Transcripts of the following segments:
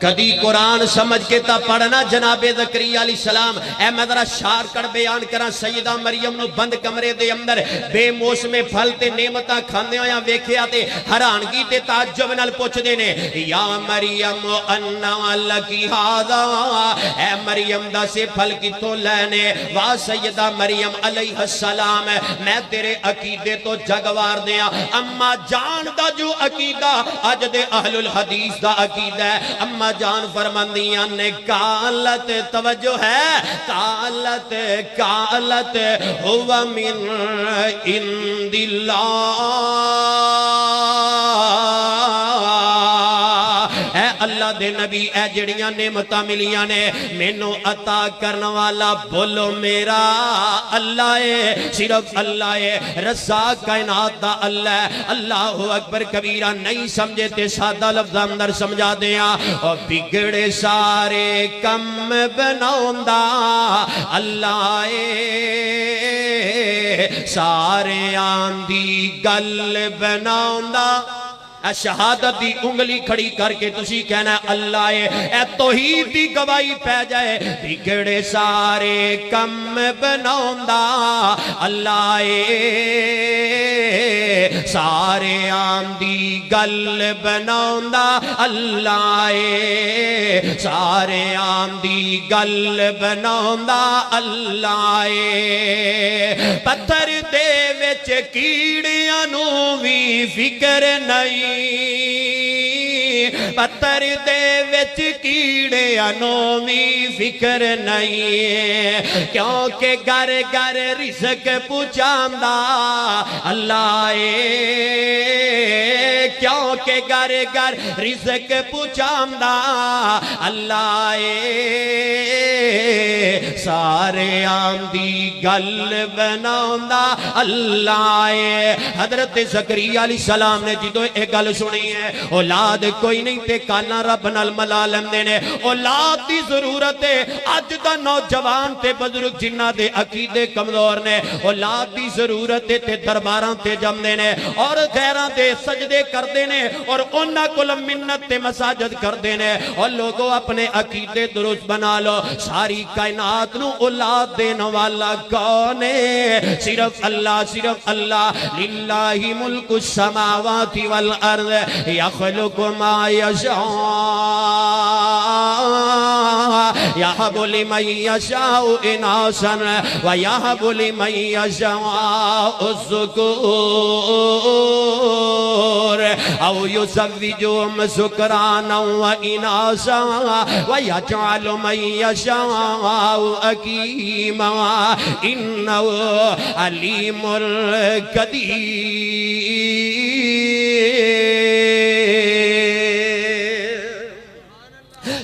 کدی قرآن سمجھ کے تا پڑھنا جناب زکریا علیہ السلام. اے میں ذرا شار کر بیان کرا. سیدہ مریم نو بند کمرے دے اندر بے موسم پھل تے نعمتاں کھاندے ہویا ویکھیا تے حیرانگی تے تعجب نال پوچھ دے نے یا مریم انا لکی ھذا. اے مریم دا سے پھل کتھوں لینے؟ واہ سیدہ مریم علیہ السلام میں تیرے عقیدے تو جگوار دیاں. اما جان دا جو عقیدہ اج دے اہل الحدیث دا عقیدہ ہے. اما جان فرماندیاں نے قالت توجہ ہے قالت ہوا من عند اللہ. اے اللہ دے نبی اے جڑیاں نعمتاں ملیاں نے مینوں عطا کرن والا بولو میرا اللہ ہے. صرف اللہ ہے. رزاق کائنات دا اللہ ہے. اللہ اکبر کبیرہ. نہیں سمجھے تے سادہ لفظ اندر سمجھا دیاں. اور بگڑے سارے کم بناوندا اللہ ہے. سارے آندی گل بناوندا. شہادت دی انگلی کھڑی کر کے تسی کہنا ہے اللہ ہے. اے توحید دی گواہی پہ جائے. بگڑے سارے کم بناوندا اللہ ہے. سارے آندی گل بناوندا اللہ ہے. سارے آندی گل بناوندا اللہ ہے. پتھر دے وچ کیڑیاں نو وی فکر نہیں. پتھر دے وچ کیڑیاں نو وی فکر نہیں. کیونکہ گھر گھر رزق پہنچاندا اللہ ہے. کیونکہ گھر گھر رزق پہنچاندا اللہ ہے. سارے آندی گل بناوندا اللہ ہے. حضرت زکریا علیہ السلام نے جدو ایک گل سنی ہے اولاد کوئی نہیں تے کانا رب نال ملا لیندے نے. اولاد دی ضرورت ہے. اج دا نوجوان تے بزرگ جنہ دے عقیدے کمزور نے اولاد دی ضرورت ہے تے درباراں تے جمدے نے اور غیراں دے سجدے کردے نے اور انہاں کول منت تے مساجد کردے نے. اور لوگوں اپنے عقیدے درست بنا لو. ساری کائنات نو اولاد دین والا کون ہے؟ صرف اللہ. صرف اللہ. للہ ملک السماوات والارض یخلق ما یشاء یہب لمن یشاء اناثا ویہب لمن یشاء الذکور او یزوجہم ذکرانا واناثا ویجعل من یشاء حکیما انہ علیم قدیر.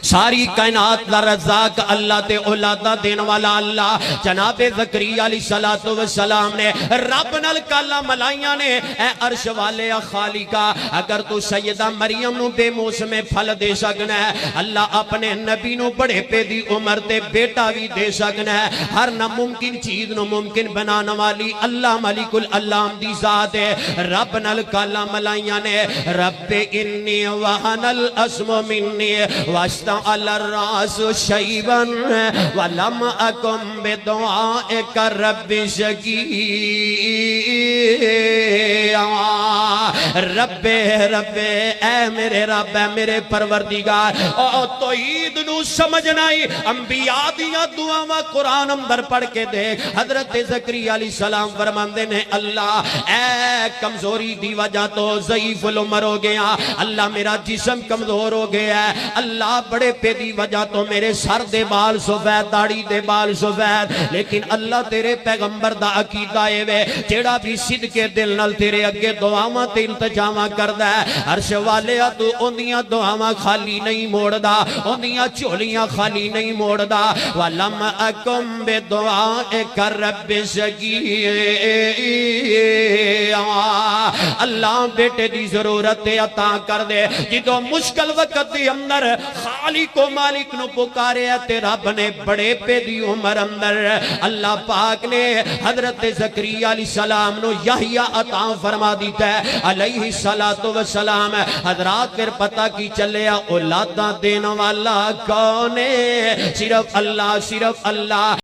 ساری کائنات دا رزاق اللہ تے اولادہ دین والا اللہ. جناب زکریا علیہ السلام نے رب نال کالا ملائیاں نے اے عرش والے خالقا اگر تو سیدہ مریم نو بے موسم پھل دے سکنا ہے اللہ اپنے نبی نو بڑے پہ دی عمر تے بیٹا بھی دے سکنا ہے. ہر ناممکن چیز نو ممکن بنانا والی اللہ ملک العلام دی ذات ہے. رب نال کالا ملائیاں نے رب انی وہن الاسم منی واسطہ علی الراس شیبن ولم اکم بدعائک رب شقیا. رب اے میرے رب اے میرے پروردگار. او توحید نو سمجھنا ہی انبیاء دیاں دعاواں قرآن اندر پڑھ کے دیکھ. حضرت زکریا علیہ السلام فرماندے نے اللہ اے کمزوری دی وجہ تو ضعیف العمر ہو گیا. اللہ میرا جسم کمزور ہو گیا ہے. اللہ بڑے پہ دی وجہ تو میرے سر دے بال سفید داڑھی دے بال سفید. لیکن اللہ تیرے پیغمبر دا عقیدہ اے وے جیڑا بھی صدقے دل نال تیرے اگے دعاواں تے التجاواں کردا ہے عرش والے تو اوندیاں دعاواں خالی نہیں موڑدا. اوندیاں جھولیاں خالی نہیں موڑدا. ولم اکم بدعائک رب شقیا. اللہ بیٹے دی ضرورت عطا کر دے. جدوں مشکل وقت دی اندر خالی مالک و مالک نو پکارے تے رب نے بڑے پہ دی عمر اندر اللہ پاک نے حضرت زکریا علیہ السلام نو یحییٰ عطا فرما دیتا ہے علیہ السلام. حضرات پھر پتہ کی چلے اولاداں دینا والا کون ہے؟ صرف اللہ.